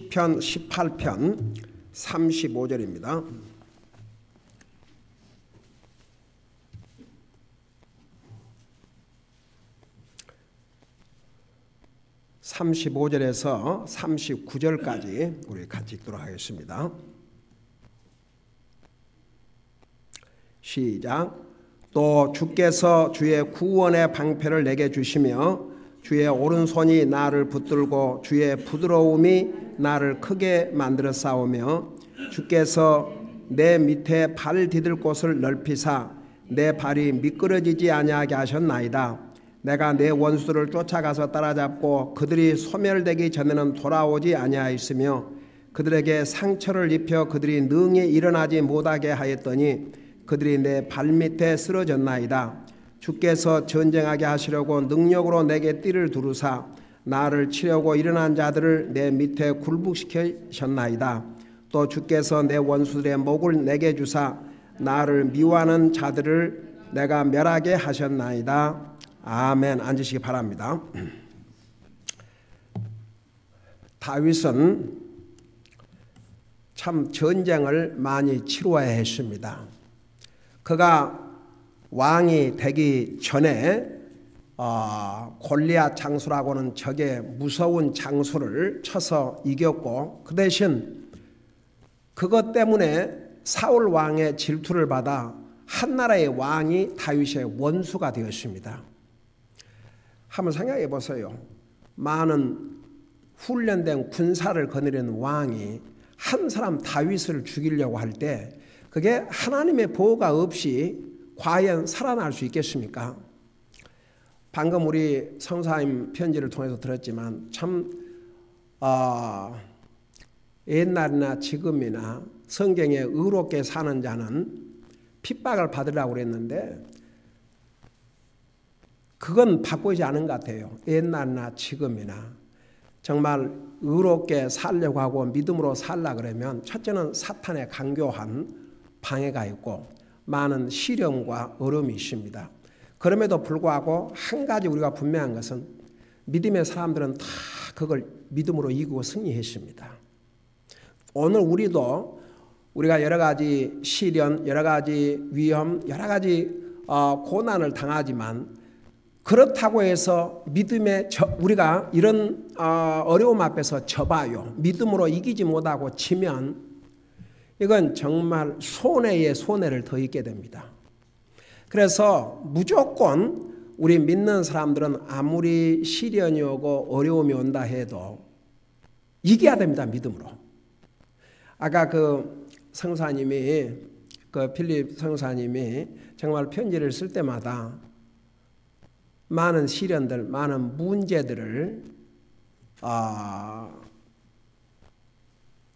시편 18편 35절입니다. (35절에서) (39절까지) 우리 같이 읽도록 하겠습니다. 시작. 또 주께서 주의 구원의 방패를 내게 주시며 주의 오른손이 나를 붙들고 주의 부드러움이 나를 크게 만들어 싸우며 주께서 내 밑에 발 디딜 곳을 넓히사 내 발이 미끄러지지 아니하게 하셨나이다. 내가 내 원수들을 쫓아가서 따라잡고 그들이 소멸되기 전에는 돌아오지 아니하였으며 그들에게 상처를 입혀 그들이 능히 일어나지 못하게 하였더니 그들이 내 발밑에 쓰러졌나이다. 주께서 전쟁하게 하시려고 능력으로 내게 띠를 두르사 나를 치려고 일어난 자들을 내 밑에 굴복시키셨나이다. 또 주께서 내 원수들의 목을 내게 주사 나를 미워하는 자들을 내가 멸하게 하셨나이다. 아멘. 앉으시기 바랍니다. 다윗은 참 전쟁을 많이 치루어야 했습니다. 그가 왕이 되기 전에 골리앗 장수라고는 적의 무서운 장수를 쳐서 이겼고, 그 대신 그것 때문에 사울 왕의 질투를 받아 한 나라의 왕이 다윗의 원수가 되었습니다. 한번 생각해 보세요. 많은 훈련된 군사를 거느리는 왕이 한 사람 다윗을 죽이려고 할 때 그게 하나님의 보호가 없이 과연 살아날 수 있겠습니까? 방금 우리 성사님 편지를 통해서 들었지만 참 옛날이나 지금이나 성경에 의롭게 사는 자는 핍박을 받으라고 그랬는데 그건 바꾸지 않은 것 같아요. 옛날이나 지금이나 정말 의롭게 살려고 하고 믿음으로 살라 그러면 첫째는 사탄의 강교한 방해가 있고 많은 시련과 어려움이 있습니다. 그럼에도 불구하고 한 가지 우리가 분명한 것은 믿음의 사람들은 다 그걸 믿음으로 이기고 승리했습니다. 오늘 우리가 여러 가지 시련, 여러 가지 위험, 여러 가지 고난을 당하지만 그렇다고 해서 우리가 이런 어려움 앞에서 져봐요. 믿음으로 이기지 못하고 지면 이건 정말 손해에 손해를 더 입게 됩니다. 그래서 무조건 우리 믿는 사람들은 아무리 시련이 오고 어려움이 온다 해도 이겨야 됩니다. 믿음으로. 아까 필립 성사님이 정말 편지를 쓸 때마다 많은 시련들, 많은 문제들을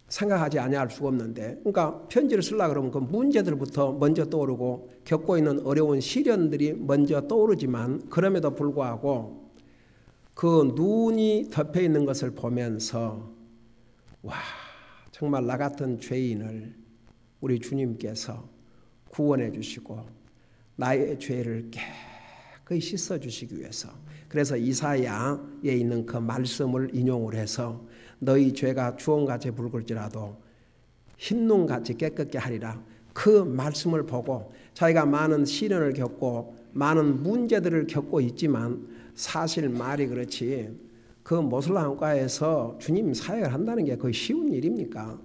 생각하지 아니할 수가 없는데, 그러니까 편지를 쓰려고 그러면 그 문제들부터 먼저 떠오르고 겪고 있는 어려운 시련들이 먼저 떠오르지만 그럼에도 불구하고 그 눈이 덮여 있는 것을 보면서 와, 정말 나 같은 죄인을 우리 주님께서 구원해 주시고 나의 죄를 깨끗이 씻어 주시기 위해서, 그래서 이사야에 있는 그 말씀을 인용을 해서 너희 죄가 주홍같이 붉을지라도 흰눈같이 깨끗게 하리라. 그 말씀을 보고 자기가 많은 시련을 겪고 많은 문제들을 겪고 있지만 사실 말이 그렇지 그 모슬람과에서 주님 사역을 한다는 게 거의 쉬운 일입니까?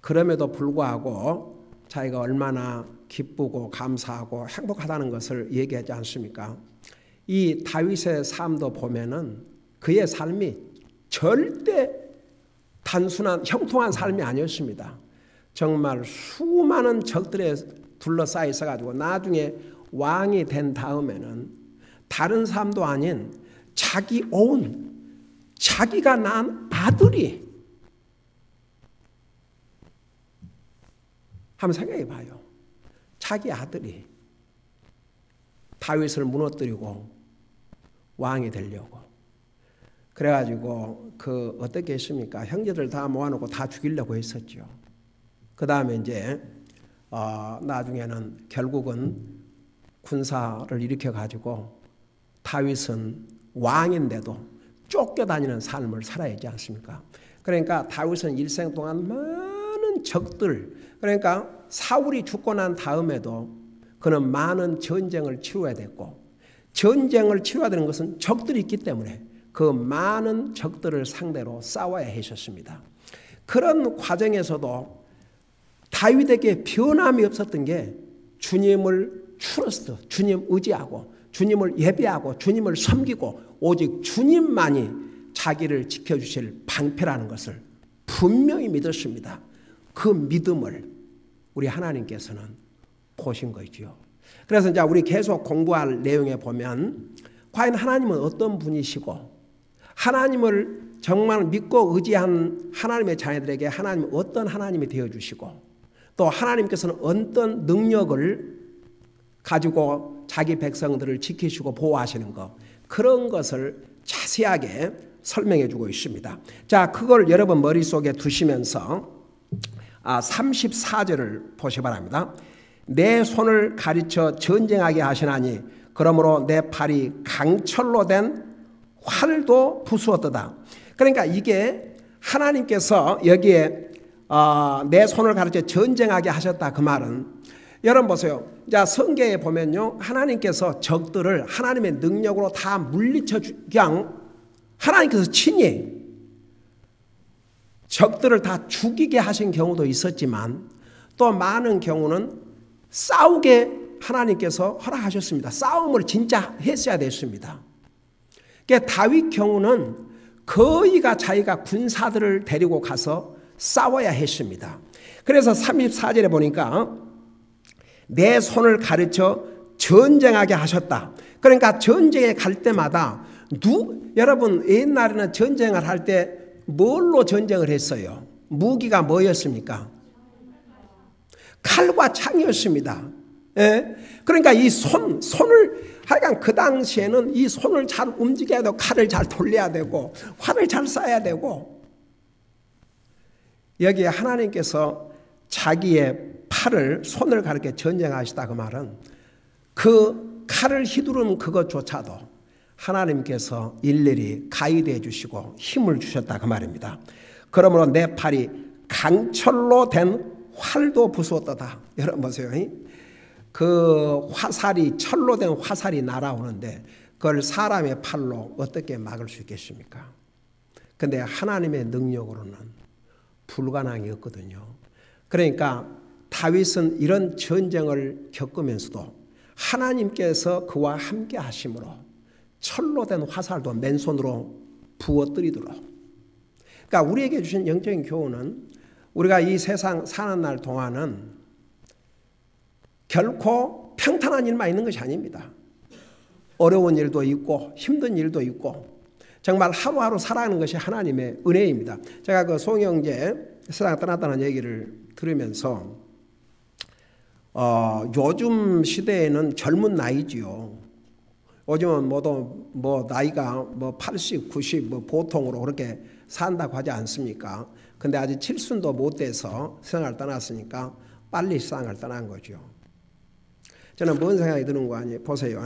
그럼에도 불구하고 자기가 얼마나 기쁘고 감사하고 행복하다는 것을 얘기하지 않습니까? 이 다윗의 삶도 보면은 그의 삶이 절대 단순한 형통한 삶이 아니었습니다. 정말 수많은 적들에 둘러싸여 있어가지고 나중에 왕이 된 다음에는 다른 사람도 아닌 자기가 낳은 아들이, 한번 생각해 봐요. 자기 아들이 다윗을 무너뜨리고 왕이 되려고. 그래가지고 어떻게 했습니까? 형제들 다 모아놓고 다 죽이려고 했었죠. 그 다음에 이제 나중에는 결국은 군사를 일으켜가지고 다윗은 왕인데도 쫓겨다니는 삶을 살아야 하지 않습니까? 그러니까 다윗은 일생 동안 많은 적들, 그러니까 사울이 죽고 난 다음에도 그는 많은 전쟁을 치러야 됐고, 전쟁을 치러야 되는 것은 적들이 있기 때문에 그 많은 적들을 상대로 싸워야 했었습니다. 그런 과정에서도 다윗에게 변함이 없었던 게 주님을 트러스트, 주님 의지하고 주님을 예배하고 주님을 섬기고 오직 주님만이 자기를 지켜주실 방패라는 것을 분명히 믿었습니다. 그 믿음을 우리 하나님께서는 보신 거지요. 그래서 이제 우리 계속 공부할 내용에 보면 과연 하나님은 어떤 분이시고 하나님을 정말 믿고 의지한 하나님의 자녀들에게 하나님은 어떤 하나님이 되어주시고 또 하나님께서는 어떤 능력을 가지고 자기 백성들을 지키시고 보호하시는 것, 그런 것을 자세하게 설명해 주고 있습니다. 자, 그걸 여러분 머릿속에 두시면서 34절을 보시 바랍니다. 내 손을 가르쳐 전쟁하게 하시나니 그러므로 내 팔이 강철로 된 활도 부수었도다. 그러니까 이게 하나님께서 여기에 내 손을 가르쳐 전쟁하게 하셨다, 그 말은 여러분 보세요. 자, 성경에 보면요, 하나님께서 적들을 하나님의 능력으로 다 물리쳐 그냥 하나님께서 친히 적들을 다 죽이게 하신 경우도 있었지만 또 많은 경우는 싸우게 하나님께서 허락하셨습니다. 싸움을 진짜 했어야 됐습니다. 그러니까 다윗 경우는 거의가 자기가 군사들을 데리고 가서 싸워야 했습니다. 그래서 34절에 보니까 내 손을 가르쳐 전쟁하게 하셨다. 그러니까 전쟁에 갈 때마다 여러분 옛날에는 전쟁을 할 때 뭘로 전쟁을 했어요? 무기가 뭐였습니까? 칼과 창이었습니다. 예? 그러니까 이 손을 하여간 그 당시에는 이 손을 잘 움직여야 되고 칼을 잘 돌려야 되고 활을 잘 쏴야 되고, 여기에 하나님께서 자기의 손을 가르쳐 전쟁하시다, 그 말은 그 칼을 휘두르는 그것조차도 하나님께서 일일이 가이드해 주시고 힘을 주셨다, 그 말입니다. 그러므로 내 팔이 강철로 된 활도 부수었다. 여러분 보세요. 그 화살이, 철로 된 화살이 날아오는데 그걸 사람의 팔로 어떻게 막을 수 있겠습니까? 근데 하나님의 능력으로는 불가능이었거든요. 그러니까 다윗은 이런 전쟁을 겪으면서도 하나님께서 그와 함께 하심으로 철로 된 화살도 맨손으로 부어뜨리도록. 그러니까 우리에게 주신 영적인 교훈은 우리가 이 세상 사는 날 동안은 결코 평탄한 일만 있는 것이 아닙니다. 어려운 일도 있고 힘든 일도 있고 정말 하루하루 살아가는 것이 하나님의 은혜입니다. 제가 그 송영재 세상 떠났다는 얘기를 들으면서 요즘 시대에는 젊은 나이지요. 요즘은 뭐 나이가 80, 90 보통으로 그렇게 산다고 하지 않습니까? 근데 아직 칠순도 못 돼서 세상을 떠났으니까 빨리 세상을 떠난 거죠. 저는 뭔 생각이 드는 거 아니에요? 보세요.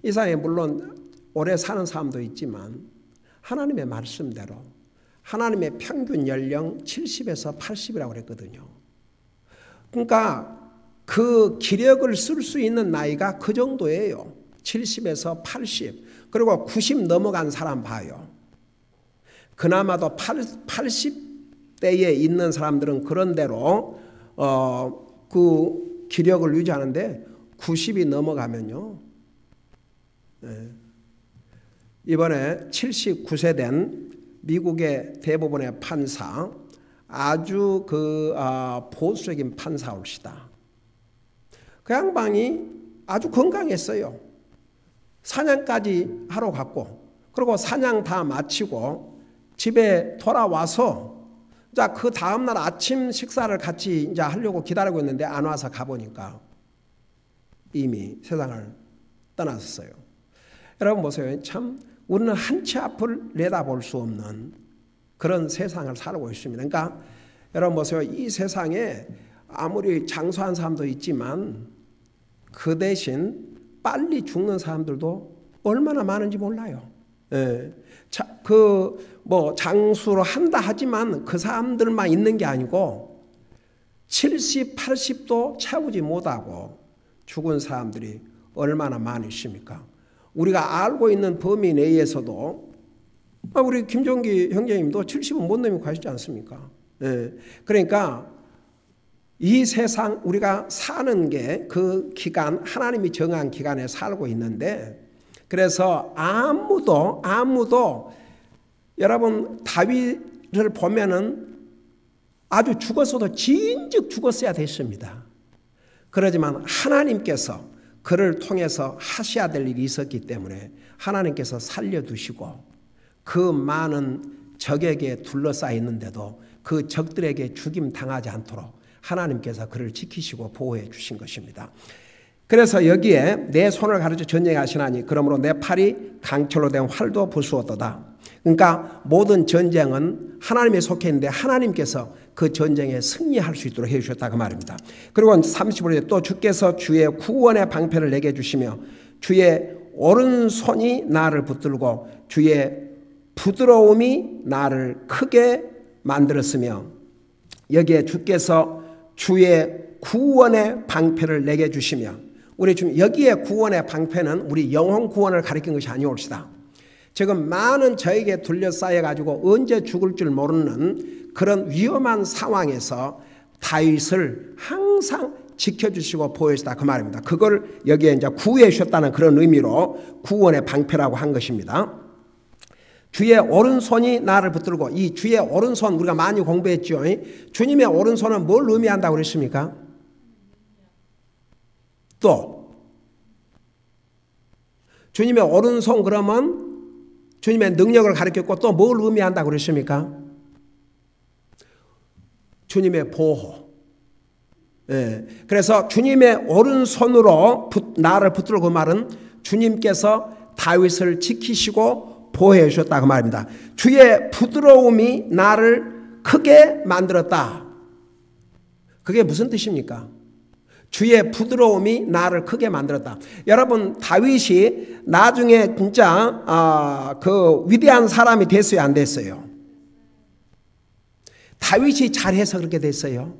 이 세상에 물론 오래 사는 사람도 있지만 하나님의 말씀대로 하나님의 평균 연령 70에서 80이라고 그랬거든요. 그러니까 그 기력을 쓸 수 있는 나이가 그 정도예요. 70에서 80, 그리고 90 넘어간 사람 봐요. 그나마도 80대에 있는 사람들은 그런 대로 그 기력을 유지하는데 90이 넘어가면요. 이번에 79세 된 미국의 대법원의 판사, 아주 보수적인 판사올시다. 그 양반이 아주 건강했어요. 사냥까지 하러 갔고, 그리고 사냥 다 마치고 집에 돌아와서 자, 그 다음날 아침 식사를 같이 이제 하려고 기다리고 있는데 안 와서 가보니까 이미 세상을 떠났어요. 여러분 보세요. 참 우리는 한 치 앞을 내다볼 수 없는 그런 세상을 살고 있습니다. 그러니까 여러분 보세요. 이 세상에 아무리 장수한 사람도 있지만 그 대신 빨리 죽는 사람들도 얼마나 많은지 몰라요. 예. 장수로 한다 하지만 그 사람들만 있는 게 아니고 70, 80도 채우지 못하고 죽은 사람들이 얼마나 많이 있습니까? 우리가 알고 있는 범위 내에서도 우리 김종기 형제님도 70은 못 넘고 가시지 않습니까? 예. 그러니까 이 세상 우리가 사는 게 그 기간, 하나님이 정한 기간에 살고 있는데, 그래서 아무도 여러분 다윗을 보면은 아주 죽었어도 진즉 죽었어야 됐습니다. 그러지만 하나님께서 그를 통해서 하셔야 될 일이 있었기 때문에 하나님께서 살려두시고 그 많은 적에게 둘러싸여 있는데도 그 적들에게 죽임 당하지 않도록 하나님께서 그를 지키시고 보호해 주신 것입니다. 그래서 여기에 내 손을 가르쳐 전쟁하시나니 그러므로 내 팔이 강철로 된 활도 부수었도다. 그러니까 모든 전쟁은 하나님에 속해 있는데 하나님께서 그 전쟁에 승리할 수 있도록 해주셨다 그 말입니다. 그리고 35절에 또 주께서 주의 구원의 방패를 내게 주시며 주의 오른손이 나를 붙들고 주의 부드러움이 나를 크게 만들었으며, 여기에 주께서 주의 구원의 방패를 내게 주시며, 우리 지금 여기에 구원의 방패는 우리 영혼 구원을 가리킨 것이 아니올시다. 지금 많은 저에게 둘러싸여 가지고 언제 죽을 줄 모르는 그런 위험한 상황에서 다윗을 항상 지켜주시고 보호하시다 그 말입니다. 그걸 여기에 이제 구해 주셨다는 그런 의미로 구원의 방패라고 한 것입니다. 주의 오른손이 나를 붙들고, 이 주의 오른손 우리가 많이 공부했죠. 주님의 오른손은 뭘 의미한다고 그랬습니까? 또 주님의 오른손 그러면 주님의 능력을 가리켰고 또 뭘 의미한다고 그랬습니까? 주님의 보호. 예. 그래서 주님의 오른손으로 나를 붙들고 그 말은 주님께서 다윗을 지키시고 보호해 주셨다 그 말입니다. 주의 부드러움이 나를 크게 만들었다. 그게 무슨 뜻입니까? 주의 부드러움이 나를 크게 만들었다. 여러분 다윗이 나중에 진짜 그 위대한 사람이 됐어요, 안 됐어요? 다윗이 잘해서 그렇게 됐어요.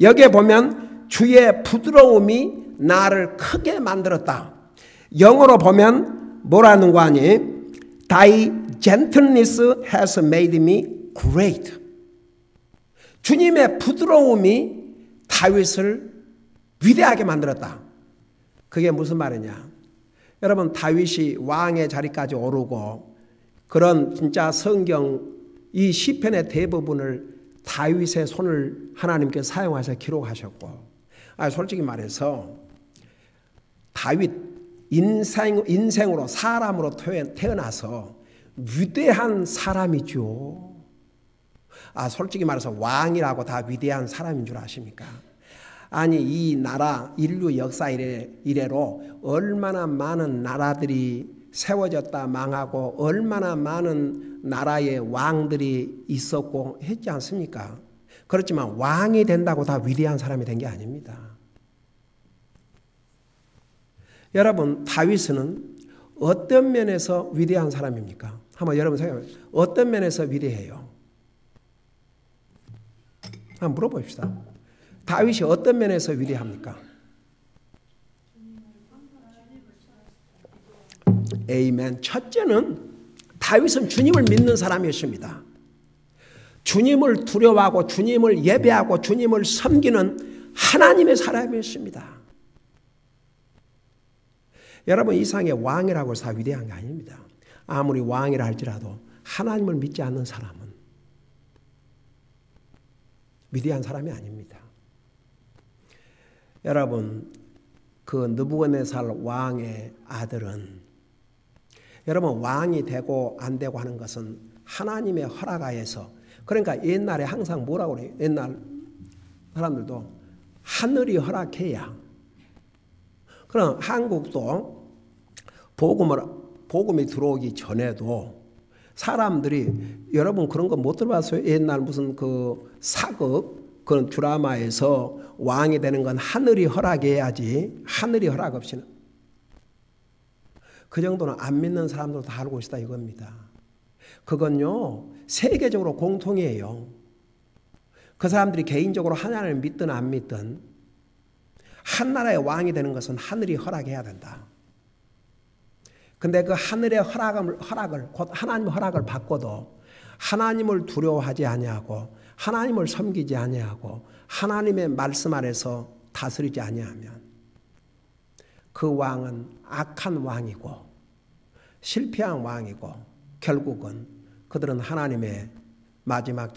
여기에 보면 주의 부드러움이 나를 크게 만들었다. 영어로 보면 뭐라는 거 아니? Thy gentleness has made me great. 주님의 부드러움이 다윗을 위대하게 만들었다. 그게 무슨 말이냐? 여러분 다윗이 왕의 자리까지 오르고 그런 진짜 성경 이 시편의 대부분을 다윗의 손을 하나님께 사용하셔 기록하셨고, 솔직히 말해서 다윗 인생으로 사람으로 태어나서 위대한 사람이죠. 솔직히 말해서 왕이라고 다 위대한 사람인 줄 아십니까? 아니 이 나라 인류 역사 이래로 얼마나 많은 나라들이 세워졌다 망하고 얼마나 많은 나라의 왕들이 있었고 했지 않습니까? 그렇지만 왕이 된다고 다 위대한 사람이 된 게 아닙니다. 여러분 다윗은 어떤 면에서 위대한 사람입니까? 한번 여러분 생각해보세요. 어떤 면에서 위대해요? 한번 물어봅시다. 다윗이 어떤 면에서 위대합니까? 에이멘. 첫째는 다윗은 주님을 믿는 사람이었습니다. 주님을 두려워하고 주님을 예배하고 주님을 섬기는 하나님의 사람이었습니다. 여러분 이상의 왕이라고 해서 위대한 게 아닙니다. 아무리 왕이라 할지라도 하나님을 믿지 않는 사람은 위대한 사람이 아닙니다. 여러분 그 느부갓네살 왕의 아들은, 여러분 왕이 되고 안 되고 하는 것은 하나님의 허락하에서, 그러니까 옛날에 항상 뭐라고 그래요? 옛날 사람들도 하늘이 허락해야. 그럼 한국도 복음이 들어오기 전에도 사람들이, 여러분 그런 거 못 들어봤어요? 옛날 무슨 그 사극 그런 드라마에서 왕이 되는 건 하늘이 허락해야지 하늘이 허락 없이는. 그 정도는 안 믿는 사람들도 다 알고 있다 이겁니다. 그건요 세계적으로 공통이에요. 그 사람들이 개인적으로 하나님을 믿든 안 믿든 한 나라의 왕이 되는 것은 하늘이 허락해야 된다. 근데 그 하늘의 허락을 곧 하나님의 허락을 받고도 하나님을 두려워하지 아니하고 하나님을 섬기지 아니하고 하나님의 말씀 아래서 다스리지 아니하면 그 왕은 악한 왕이고 실패한 왕이고 결국은 그들은 하나님의 마지막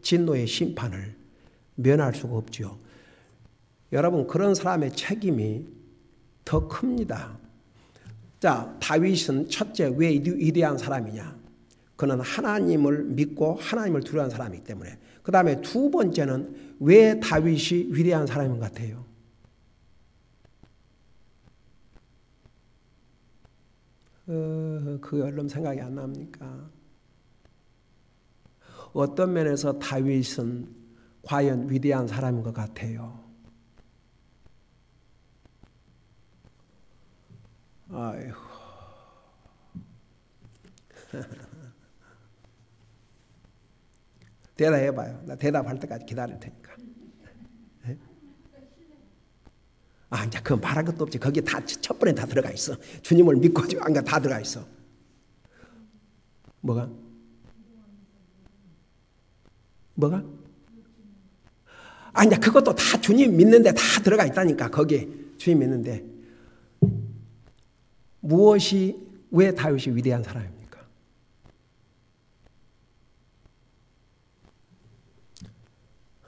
진노의 심판을 면할 수가 없지요. 여러분 그런 사람의 책임이 더 큽니다. 자, 다윗은 첫째 왜 위대한 사람이냐? 그는 하나님을 믿고 하나님을 두려워하는 사람이기 때문에. 그 다음에 두 번째는 왜 다윗이 위대한 사람인 것 같아요? 그게 얼른 생각이 안 납니까? 어떤 면에서 다윗은 과연 위대한 사람인 것 같아요? 아이고. 대답해봐요. 나 대답할 때까지 기다릴 테니까. 네? 아, 이제 그건 말할 것도 없지. 거기에 다 첫 번에 다 들어가 있어. 주님을 믿고 안 가 다 들어가 있어. 뭐가? 아, 이제 그것도 다 주님 믿는데 다 들어가 있다니까. 거기에 주님 믿는데. 무엇이 왜 다윗이 위대한 사람입니까?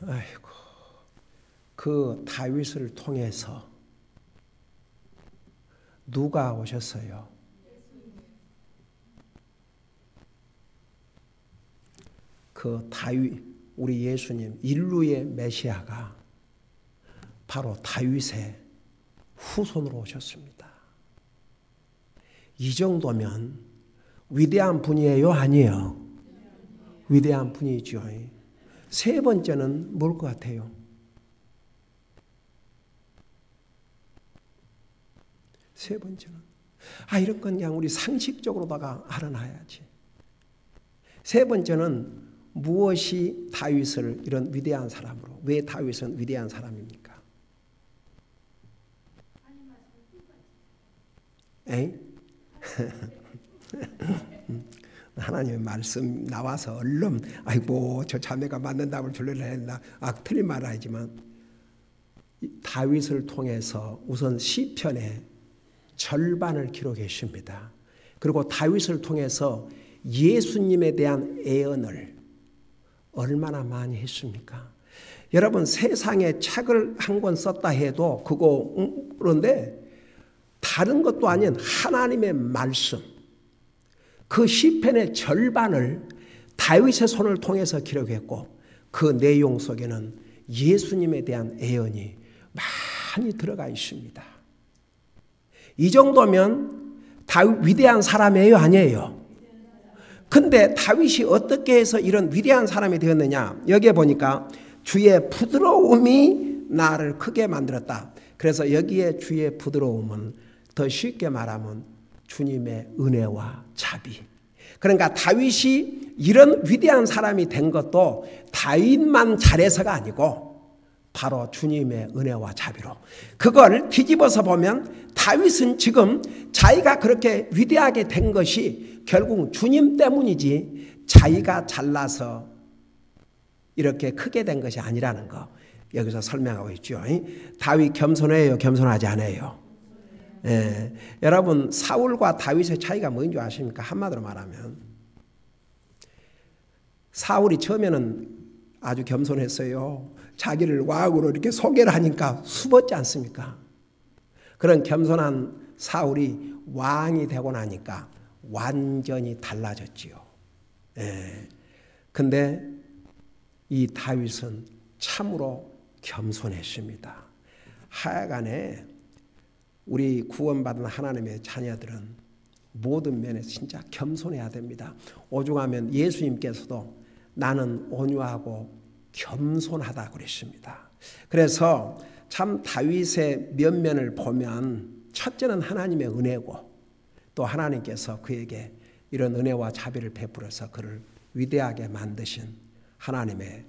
아이고, 그 다윗을 통해서 누가 오셨어요? 그 다윗, 우리 예수님 인류의 메시아가 바로 다윗의 후손으로 오셨습니다. 이 정도면 위대한 분이에요? 아니에요? 위대한 분이죠. 세 번째는 뭘 것 같아요? 세 번째는 이런 건 그냥 우리 상식적으로다가 알아놔야지. 세 번째는 무엇이 다윗을 이런 위대한 사람으로, 왜 다윗은 위대한 사람입니까? 에이? 하나님의 말씀 나와서 얼른 아이고 저 자매가 맞는 답을 주려고 했나 틀린 말을 하지만 다윗을 통해서 우선 시편의 절반을 기록해 주십니다. 그리고 다윗을 통해서 예수님에 대한 애언을 얼마나 많이 했습니까? 여러분 세상에 책을 한 권 썼다 해도 그런데 다른 것도 아닌 하나님의 말씀 그 시편의 절반을 다윗의 손을 통해서 기록했고 그 내용 속에는 예수님에 대한 애언이 많이 들어가 있습니다. 이 정도면 다윗 위대한 사람이에요? 아니에요? 근데 다윗이 어떻게 해서 이런 위대한 사람이 되었느냐? 여기에 보니까 주의 부드러움이 나를 크게 만들었다. 그래서 여기에 주의 부드러움은 더 쉽게 말하면 주님의 은혜와 자비. 그러니까 다윗이 이런 위대한 사람이 된 것도 다윗만 잘해서가 아니고 바로 주님의 은혜와 자비로. 그걸 뒤집어서 보면 다윗은 지금 자기가 그렇게 위대하게 된 것이 결국 주님 때문이지 자기가 잘나서 이렇게 크게 된 것이 아니라는 거 여기서 설명하고 있죠. 다윗 겸손해요? 겸손하지 않아요? 예. 여러분 사울과 다윗의 차이가 뭔지 아십니까? 한마디로 말하면 사울이 처음에는 아주 겸손했어요. 자기를 왕으로 이렇게 소개를 하니까 수벗지 않습니까? 그런 겸손한 사울이 왕이 되고 나니까 완전히 달라졌지요. 예. 근데 이 다윗은 참으로 겸손했습니다. 하여간에 우리 구원받은 하나님의 자녀들은 모든 면에서 진짜 겸손해야 됩니다. 오죽하면 예수님께서도 나는 온유하고 겸손하다 그랬습니다. 그래서 참 다윗의 면면을 보면 첫째는 하나님의 은혜고 또 하나님께서 그에게 이런 은혜와 자비를 베풀어서 그를 위대하게 만드신 하나님의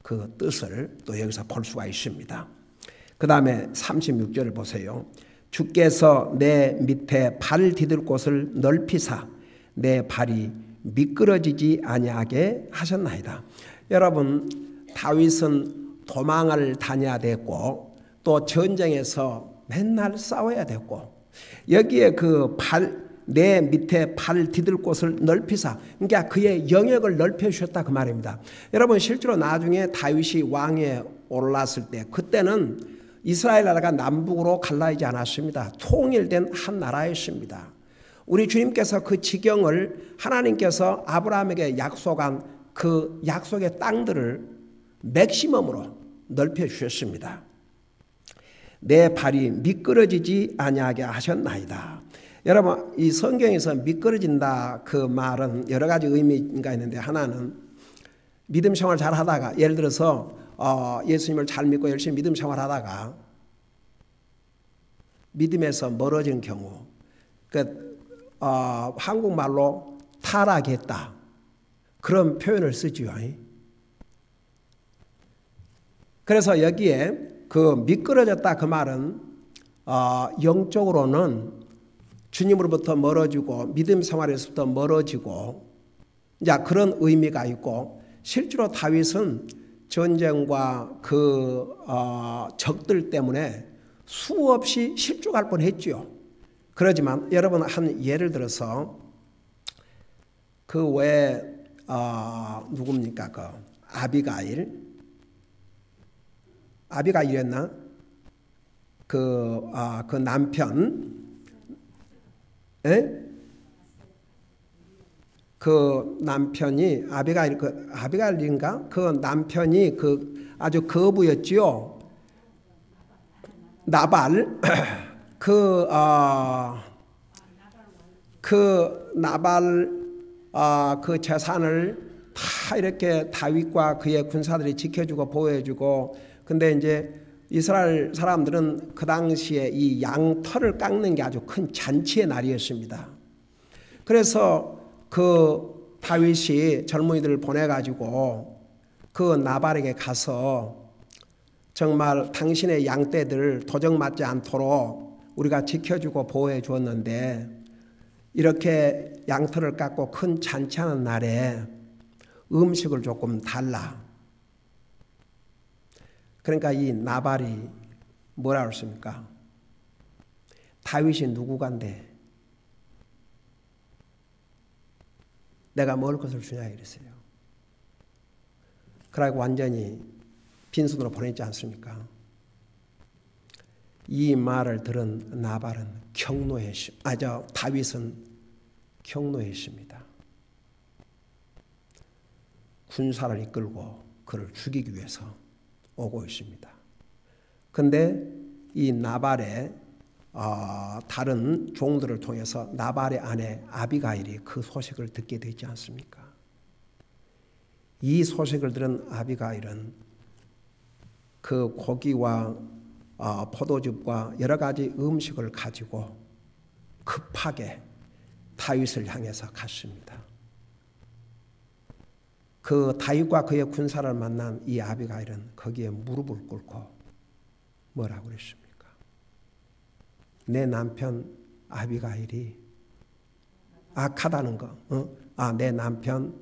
그 뜻을 또 여기서 볼 수가 있습니다. 그 다음에 36절을 보세요. 주께서 내 밑에 발 디딜 곳을 넓히사 내 발이 미끄러지지 아니하게 하셨나이다. 여러분, 다윗은 도망을 다녀야 됐고 또 전쟁에서 맨날 싸워야 됐고 여기에 그 내 밑에 발 디딜 곳을 넓히사, 그러니까 그의 영역을 넓혀주셨다 그 말입니다. 여러분, 실제로 나중에 다윗이 왕에 올랐을 때 그때는 이스라엘 나라가 남북으로 갈라지지 않았습니다. 통일된 한 나라였습니다. 우리 주님께서 그 지경을 하나님께서 아브라함에게 약속한 그 약속의 땅들을 맥시멈으로 넓혀주셨습니다. 내 발이 미끄러지지 아니하게 하셨나이다. 여러분, 이 성경에서 미끄러진다 그 말은 여러 가지 의미가 있는데, 하나는 믿음 생활 잘 하다가, 예를 들어서 예수님을 잘 믿고 열심히 믿음 생활 하다가 믿음에서 멀어진 경우, 한국말로 타락했다, 그런 표현을 쓰지요. 그래서 여기에 그 미끄러졌다 그 말은 영적으로는 주님으로부터 멀어지고 믿음 생활에서부터 멀어지고 이제 그런 의미가 있고, 실제로 다윗은 전쟁과 그 적들 때문에 수없이 실족할 뻔했지요. 그러지만 여러분, 한 예를 들어서 그 외에 누굽니까? 그 아비가일이었나? 그 남편, 그 남편이 아비가일인가? 그 남편이 그 아주 거부였지요. 나발. 그 나발 그 재산을 다 이렇게 다윗과 그의 군사들이 지켜주고 보호해주고, 근데 이제 이스라엘 사람들은 그 당시에 이 양털을 깎는 게 아주 큰 잔치의 날이었습니다. 그래서 그 다윗이 젊은이들을 보내가지고 그 나발에게 가서 정말 당신의 양떼들 도적맞지 않도록 우리가 지켜주고 보호해 주었는데, 이렇게 양털을 깎고 큰 잔치하는 날에 음식을 조금 달라. 그러니까 이 나발이 뭐라 그랬습니까? 다윗이 누구간데 내가 먹을 것을 주냐 이랬어요. 그러고 완전히 빈손으로 보냈지 않습니까? 이 말을 들은 나발은 다윗은 경노했습니다. 군사를 이끌고 그를 죽이기 위해서 오고 있습니다. 근데 이 나발의 다른 종들을 통해서 나발의 아내 아비가일이 그 소식을 듣게 되지 않습니까? 이 소식을 들은 아비가일은 그 고기와 포도즙과 여러 가지 음식을 가지고 급하게 다윗을 향해서 갔습니다. 그 다윗과 그의 군사를 만난 이 아비가일은 거기에 무릎을 꿇고 뭐라고 그랬습니까? 내 남편 아비가일이 악하다는 거, 내 남편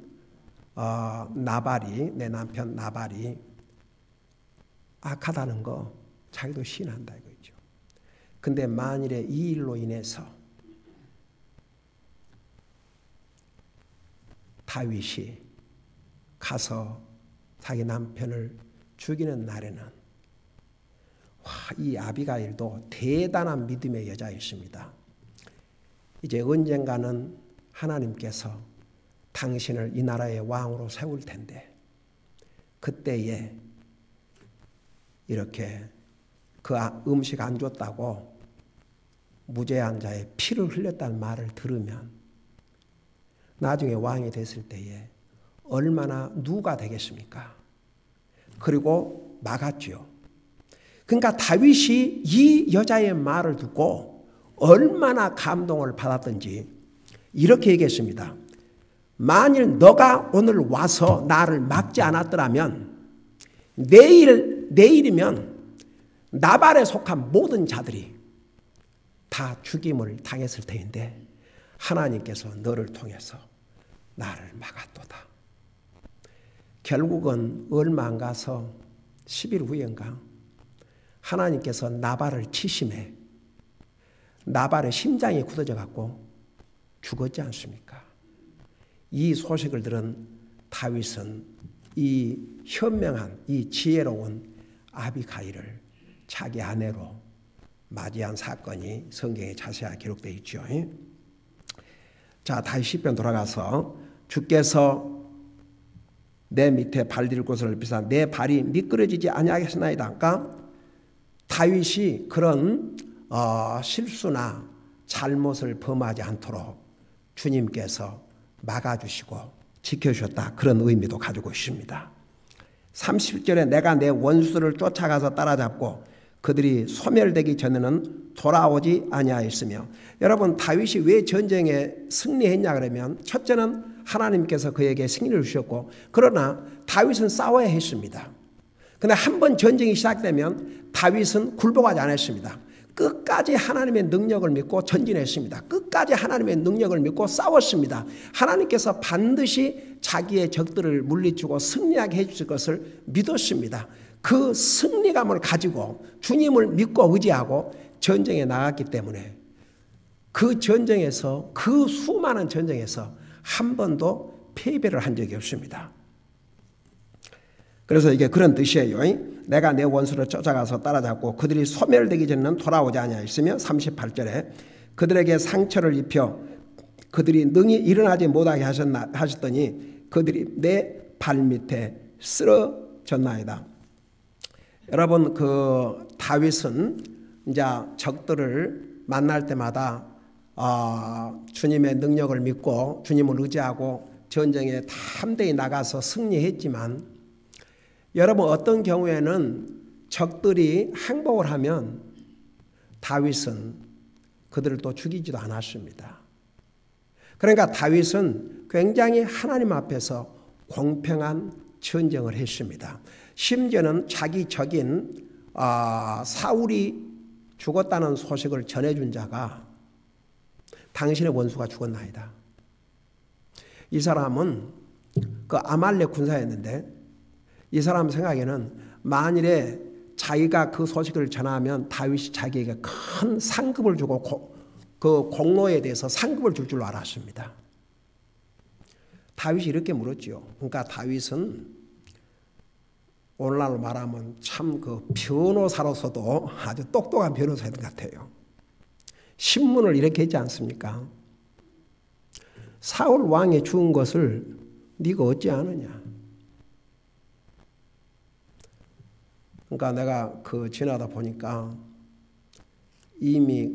나발이 악하다는 거 자기도 신한다 이거죠. 근데 만일에 이 일로 인해서 다윗이 가서 자기 남편을 죽이는 날에는, 이 아비가일도 대단한 믿음의 여자였습니다. 이제 언젠가는 하나님께서 당신을 이 나라의 왕으로 세울 텐데, 그때에 이렇게 그 음식 안 줬다고 무죄한 자의 피를 흘렸다는 말을 들으면 나중에 왕이 됐을 때에 얼마나 누가 되겠습니까? 그리고 막았죠. 그러니까 다윗이 이 여자의 말을 듣고 얼마나 감동을 받았던지 이렇게 얘기했습니다. 만일 너가 오늘 와서 나를 막지 않았더라면 내일이면 나발에 속한 모든 자들이 다 죽임을 당했을 터인데 하나님께서 너를 통해서 나를 막았도다. 결국은 얼마 안 가서 10일 후인가 하나님께서 나발을 치심해 나발의 심장이 굳어져 갖고 죽었지 않습니까? 이 소식을 들은 다윗은 이 현명한 이 지혜로운 아비가일을 자기 아내로 맞이한 사건이 성경에 자세하게 기록되어 있죠. 자, 다시 시편 돌아가서 주께서 내 밑에 발딜 곳을 비사 내 발이 미끄러지지 아니하겠나이다. 그러니까 다윗이 그런 실수나 잘못을 범하지 않도록 주님께서 막아주시고 지켜주셨다. 그런 의미도 가지고 있습니다. 30절에 내가 내 원수들을 쫓아가서 따라잡고 그들이 소멸되기 전에는 돌아오지 아니하였으며, 여러분 다윗이 왜 전쟁에 승리했냐 그러면 첫째는 하나님께서 그에게 승리를 주셨고, 그러나 다윗은 싸워야 했습니다. 그런데 한번 전쟁이 시작되면 다윗은 굴복하지 않았습니다. 끝까지 하나님의 능력을 믿고 전진했습니다. 끝까지 하나님의 능력을 믿고 싸웠습니다. 하나님께서 반드시 자기의 적들을 물리치고 승리하게 해주실 것을 믿었습니다. 그 승리감을 가지고 주님을 믿고 의지하고 전쟁에 나갔기 때문에 그 전쟁에서, 그 수많은 전쟁에서 한 번도 패배를 한 적이 없습니다. 그래서 이게 그런 뜻이에요. 내가 내 원수를 쫓아가서 따라잡고 그들이 소멸되기 전에는 돌아오지 아니하였으며, 38절에 그들에게 상처를 입혀 그들이 능히 일어나지 못하게 하셨더니 그들이 내 발밑에 쓰러졌나이다. 여러분, 그 다윗은 이제 적들을 만날 때마다 주님의 능력을 믿고 주님을 의지하고 전쟁에 담대히 나가서 승리했지만, 여러분 어떤 경우에는 적들이 항복을 하면 다윗은 그들을 또 죽이지도 않았습니다. 그러니까 다윗은 굉장히 하나님 앞에서 공평한 전쟁을 했습니다. 심지어는 자기 적인 사울이 죽었다는 소식을 전해준 자가 당신의 원수가 죽었나이다. 이 사람은 그 아말렉 군사였는데, 이 사람 생각에는 만일에 자기가 그 소식을 전하면 다윗이 자기에게 큰 상급을 주고 그 공로에 대해서 상급을 줄 줄 알았습니다. 다윗이 이렇게 물었지요. 그러니까 다윗은 오늘날로 말하면 참 그 변호사로서도 아주 똑똑한 변호사인 것 같아요. 신문을 이렇게 했지 않습니까? 사울 왕이 죽은 것을 네가 어찌 아느냐? 그러니까 내가 그 지나다 보니까 이미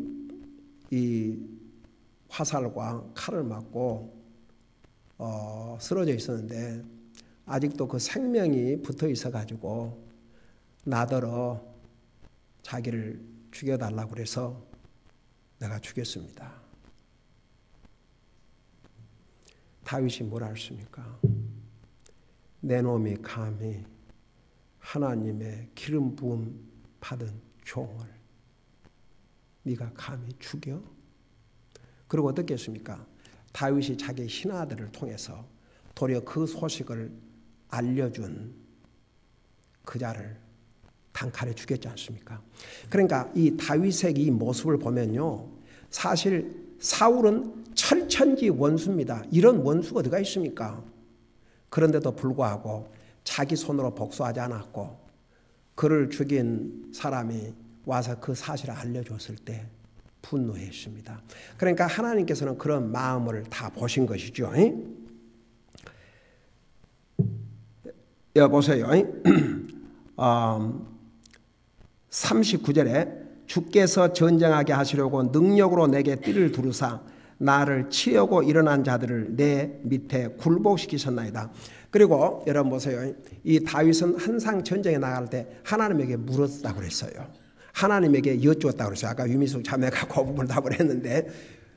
이 화살과 칼을 맞고 쓰러져 있었는데 아직도 그 생명이 붙어 있어 가지고 나더러 자기를 죽여달라고 그래서 내가 죽였습니다. 다윗이 뭐라 했습니까? 내 놈이 감히 하나님의 기름 부음 받은 종을 네가 감히 죽여? 그리고 어떻게 했습니까? 다윗이 자기 신하들을 통해서 도리어 그 소식을 알려준 그 자를 단칼에 죽였지 않습니까? 그러니까 이 다윗의 이 모습을 보면요, 사실 사울은 철천지 원수입니다. 이런 원수가 어디가 있습니까? 그런데도 불구하고 자기 손으로 복수하지 않았고 그를 죽인 사람이 와서 그 사실을 알려줬을 때 분노했습니다. 그러니까 하나님께서는 그런 마음을 다 보신 것이죠. 여보세요. 39절에 주께서 전쟁하게 하시려고 능력으로 내게 띠를 두르사 나를 치려고 일어난 자들을 내 밑에 굴복시키셨나이다. 그리고 여러분 보세요. 이 다윗은 항상 전쟁에 나갈 때 하나님에게 물었다고 그랬어요. 하나님에게 여쭈었다고 그랬어요. 아까 유미숙 자매가 그 부분을 답을 했는데,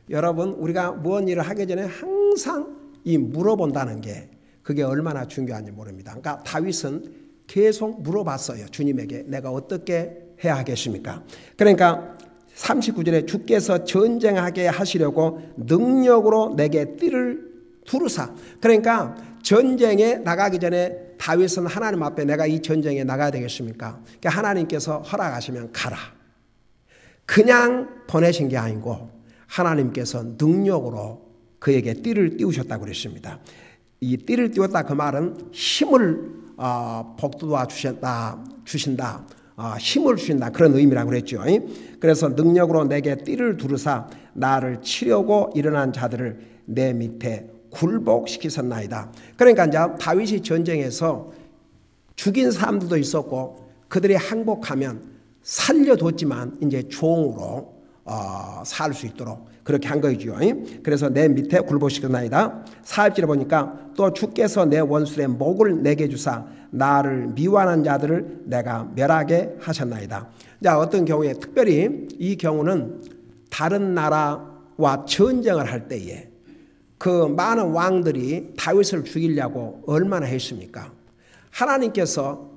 여러분 우리가 무언 일을 하기 전에 항상 이 물어본다는 게 그게 얼마나 중요한지 모릅니다. 그러니까 다윗은 계속 물어봤어요. 주님에게 내가 어떻게 해야 하겠습니까? 그러니까 39절에 주께서 전쟁하게 하시려고 능력으로 내게 띠를 두르사. 그러니까 전쟁에 나가기 전에 다윗은 하나님 앞에 내가 이 전쟁에 나가야 되겠습니까? 그러니까 하나님께서 허락하시면 가라. 그냥 보내신 게 아니고 하나님께서 능력으로 그에게 띠를 띄우셨다고 그랬습니다. 이 띠를 띄웠다 그 말은 힘을 복돋아 주신다, 힘을 주신다 그런 의미라고 그랬죠. 그래서 능력으로 내게 띠를 두르사 나를 치려고 일어난 자들을 내 밑에 굴복시키셨나이다. 그러니까 이제 다윗이 전쟁에서 죽인 사람들도 있었고 그들이 항복하면 살려뒀지만 이제 종으로 살 수 있도록 그렇게 한 거죠. 그래서 내 밑에 굴복시켰나이다. 40절에 보니까 또 주께서 내 원수의 목을 내게 주사 나를 미워하는 자들을 내가 멸하게 하셨나이다. 자, 어떤 경우에 특별히 이 경우는 다른 나라와 전쟁을 할 때에 그 많은 왕들이 다윗을 죽이려고 얼마나 했습니까? 하나님께서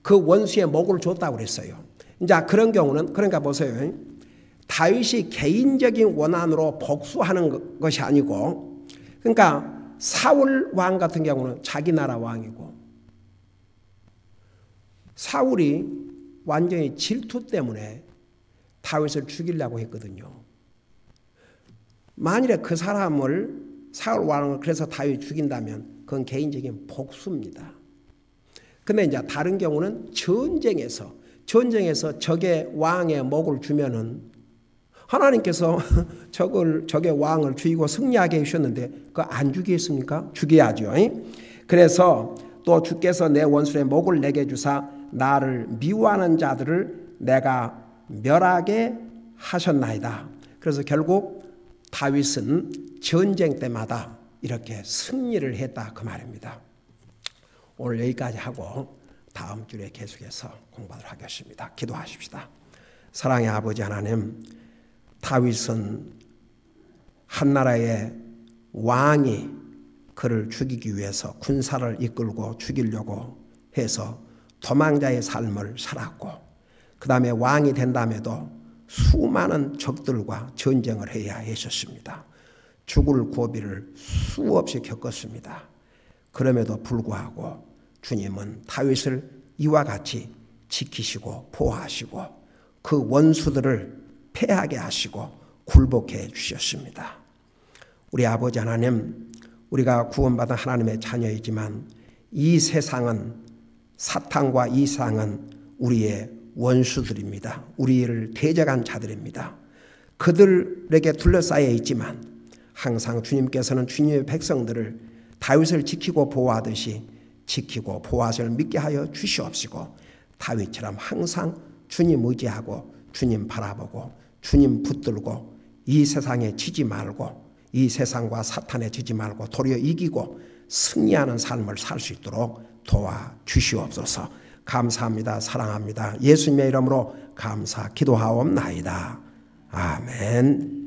그 원수의 목을 줬다고 그랬어요. 이제 그런 경우는 그러니까 보세요. 다윗이 개인적인 원한으로 복수하는 것이 아니고, 그러니까 사울 왕 같은 경우는 자기 나라 왕이고, 사울이 완전히 질투 때문에 다윗을 죽이려고 했거든요. 만일에 그 사람을 사울 왕을 그래서 다윗 죽인다면 그건 개인적인 복수입니다. 근데 이제 다른 경우는 전쟁에서 적의 왕의 목을 주면은 하나님께서 적의 왕을 죽이고 승리하게 해주셨는데 그거 안 죽이겠습니까? 죽여야죠. 그래서 또 주께서 내 원수의 목을 내게 주사 나를 미워하는 자들을 내가 멸하게 하셨나이다. 그래서 결국 다윗은 전쟁 때마다 이렇게 승리를 했다 그 말입니다. 오늘 여기까지 하고 다음 주에 계속해서 공부하도록 하겠습니다. 기도하십시다. 사랑의 아버지 하나님, 다윗은 한 나라의 왕이 그를 죽이기 위해서 군사를 이끌고 죽이려고 해서 도망자의 삶을 살았고, 그 다음에 왕이 된 다음에도 수많은 적들과 전쟁을 해야 했었습니다. 죽을 고비를 수없이 겪었습니다. 그럼에도 불구하고 주님은 다윗을 이와 같이 지키시고 보호하시고 그 원수들을 패하게 하시고 굴복해 주셨습니다. 우리 아버지 하나님, 우리가 구원받은 하나님의 자녀이지만 이 세상은, 사탄과 이 세상은 우리의 원수들입니다. 우리를 대적한 자들입니다. 그들에게 둘러싸여 있지만 항상 주님께서는 주님의 백성들을 다윗을 지키고 보호하듯이 지키고 보호하실 믿게 하여 주시옵시고, 다윗처럼 항상 주님 의지하고 주님 바라보고 주님 붙들고 이 세상에 지지 말고 이 세상과 사탄에 지지 말고 도리어 이기고 승리하는 삶을 살 수 있도록 도와주시옵소서. 감사합니다. 사랑합니다. 예수님의 이름으로 감사 기도하옵나이다. 아멘.